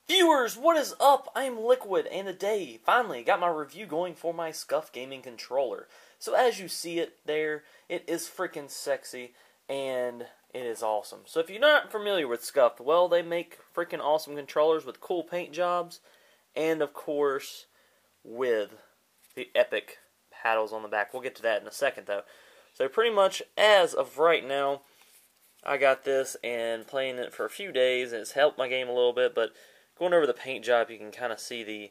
Viewers, what is up? I am Liquid, and today, finally, got my review going for my Scuf gaming controller. So as you see it there, it is freaking sexy, and it is awesome. So if you're not familiar with Scuf, well, they make freaking awesome controllers with cool paint jobs, and of course, with the epic paddles on the back. We'll get to that in a second, though. So pretty much, as of right now, I got this and playing it for a few days, and it's helped my game a little bit, but going over the paint job, you can kind of see the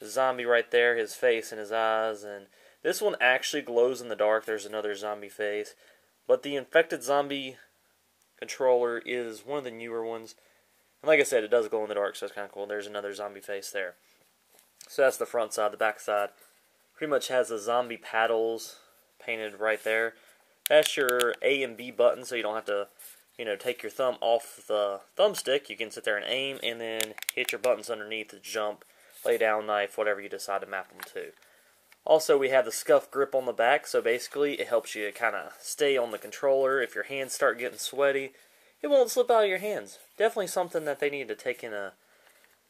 zombie right there, his face and his eyes, and this one actually glows in the dark. There's another zombie face, but the infected zombie controller is one of the newer ones, and like I said, it does glow in the dark, so it's kind of cool. There's another zombie face there. So that's the front side. The back side pretty much has the zombie paddles painted right there. That's your A and B button, so you don't have to, take your thumb off the thumbstick. You can sit there and aim, and then hit your buttons underneath to jump, lay down, knife, whatever you decide to map them to. Also, we have the Scuf grip on the back, so basically it helps you kind of stay on the controller. If your hands start getting sweaty, it won't slip out of your hands. Definitely something that they need to take in an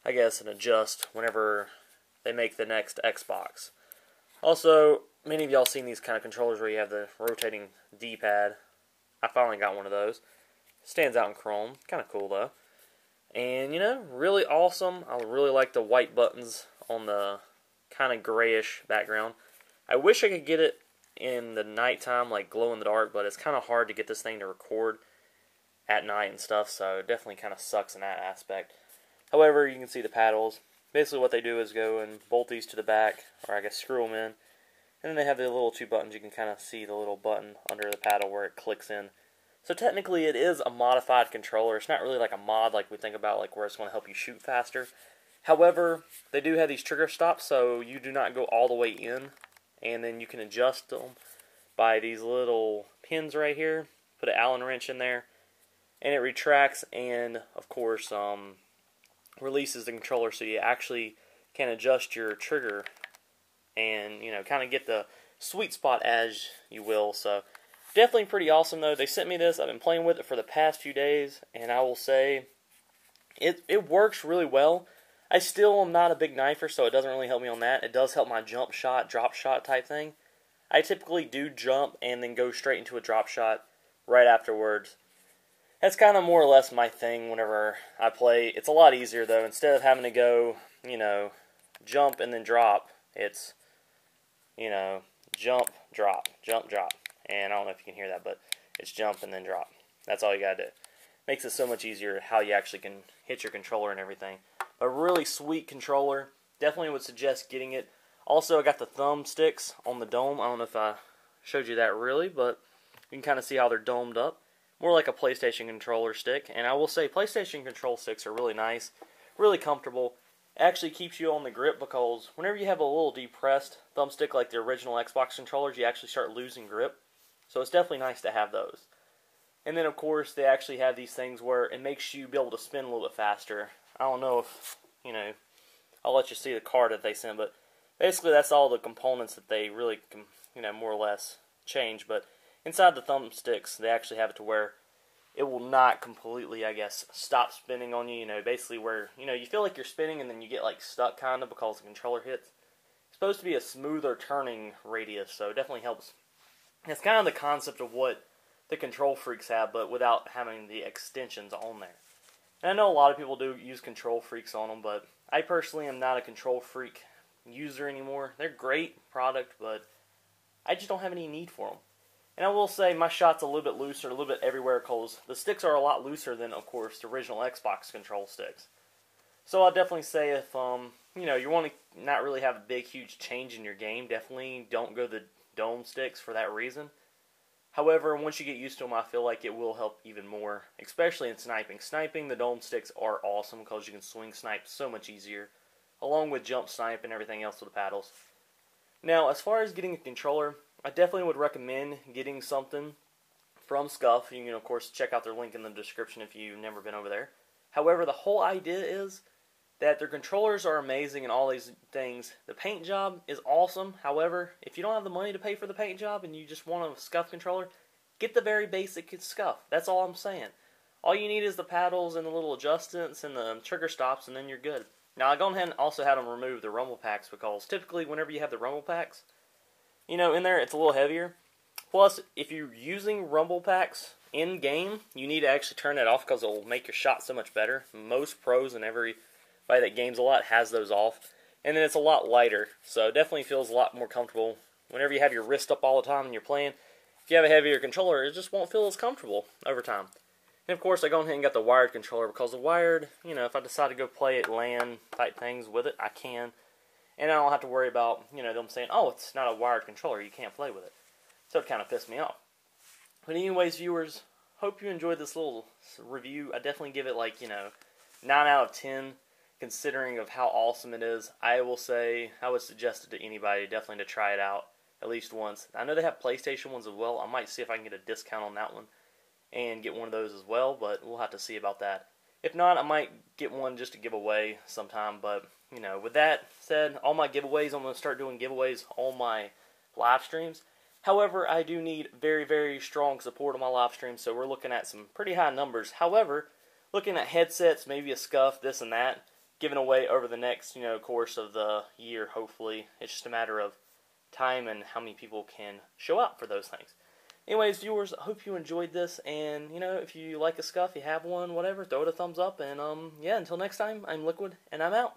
adjust whenever they make the next Xbox. Also, many of y'all seen these kind of controllers where you have the rotating D-pad. I finally got one of those. Stands out in chrome. Kind of cool, though. And, really awesome. I really like the white buttons on the kind of grayish background. I wish I could get it in the nighttime, like glow in the dark, but it's kind of hard to get this thing to record at night and stuff, so it definitely kind of sucks in that aspect. However, you can see the paddles. Basically what they do is go and bolt these to the back, or I guess screw them in. And then they have the little two buttons. You can kind of see the little button under the paddle where it clicks in. So technically it is a modified controller. It's not really like a mod like we think about, like where it's going to help you shoot faster. However, they do have these trigger stops, so you do not go all the way in. And then you can adjust them by these little pins right here. Put an Allen wrench in there. And it retracts and, of course, releases the controller so you actually can adjust your trigger and, kind of get the sweet spot as you will. So, definitely pretty awesome, though. They sent me this. I've been playing with it for the past few days, and I will say it works really well. I still am not a big knifer, so it doesn't really help me on that. It does help my jump shot, drop shot type thing. I typically do jump and then go straight into a drop shot right afterwards. That's kind of more or less my thing whenever I play. It's a lot easier, though. Instead of having to go, jump and then drop, it's, jump, drop, jump, drop. And I don't know if you can hear that, but it's jump and then drop. That's all you got to do. Makes it so much easier how you actually can hit your controller and everything. A really sweet controller. Definitely would suggest getting it. Also, I got the thumbsticks on the dome. I don't know if I showed you that really, but you can kind of see how they're domed up. More like a PlayStation controller stick. And I will say PlayStation control sticks are really nice, really comfortable. It actually keeps you on the grip because whenever you have a little depressed thumbstick like the original Xbox controllers, you actually start losing grip. So it's definitely nice to have those. And then, of course, they actually have these things where it makes you be able to spin a little bit faster. I don't know if, I'll let you see the card that they sent, but basically that's all the components that they really can, more or less change. But inside the thumbsticks, they actually have it to where it will not completely, stop spinning on you. Basically where, you feel like you're spinning and then you get, stuck kind of because the controller hits. It's supposed to be a smoother turning radius, so it definitely helps. It's kind of the concept of what the control freaks have, but without having the extensions on there. And I know a lot of people do use control freaks on them, but I personally am not a control freak user anymore. They're great product, but I just don't have any need for them. And I will say my shot's a little bit looser, a little bit everywhere, because the sticks are a lot looser than, of course, the original Xbox control sticks. So I'll definitely say if, you want to not really have a big, huge change in your game, definitely don't go the dome sticks for that reason. However, once you get used to them, I feel like it will help even more, especially in sniping. Sniping, the dome sticks are awesome because you can swing snipe so much easier, along with jump snipe and everything else with the paddles. Now, as far as getting a controller, I definitely would recommend getting something from Scuf. You can, of course, check out their link in the description if you've never been over there. However, the whole idea is that their controllers are amazing and all these things. The paint job is awesome. However, if you don't have the money to pay for the paint job and you just want a Scuf controller, get the very basic Scuf. That's all I'm saying. All you need is the paddles and the little adjustments and the trigger stops, and then you're good. Now, I gone ahead and also had them remove the rumble packs, because typically whenever you have the rumble packs, in there it's a little heavier. Plus, if you're using rumble packs in-game, you need to actually turn that off, because it will make your shot so much better. Most pros and everybody that games a lot has those off. And then it's a lot lighter, so it definitely feels a lot more comfortable. Whenever you have your wrist up all the time and you're playing, if you have a heavier controller, it just won't feel as comfortable over time. And of course, I go ahead and got the wired controller, because the wired, if I decide to go play at LAN type things with it, I can. And I don't have to worry about, them saying, oh, it's not a wired controller, you can't play with it. So it kind of pissed me off. But anyways, viewers, hope you enjoyed this little review. I definitely give it 9 out of 10, considering of how awesome it is. I will say, I would suggest it to anybody, definitely to try it out at least once. I know they have PlayStation ones as well. I might see if I can get a discount on that one and get one of those as well, but we'll have to see about that. If not, I might get one just to give away sometime, but, with that said, all my giveaways, I'm going to start doing giveaways on my live streams. However, I do need very, very strong support on my live stream, so we're looking at some pretty high numbers. However, looking at headsets, maybe a Scuf, this and that, given away over the next, course of the year, hopefully. It's just a matter of time and how many people can show up for those things. Anyways, viewers, I hope you enjoyed this, and, if you like a Scuf, you have one, whatever, throw it a thumbs up, and, yeah, until next time, I'm Liquid, and I'm out.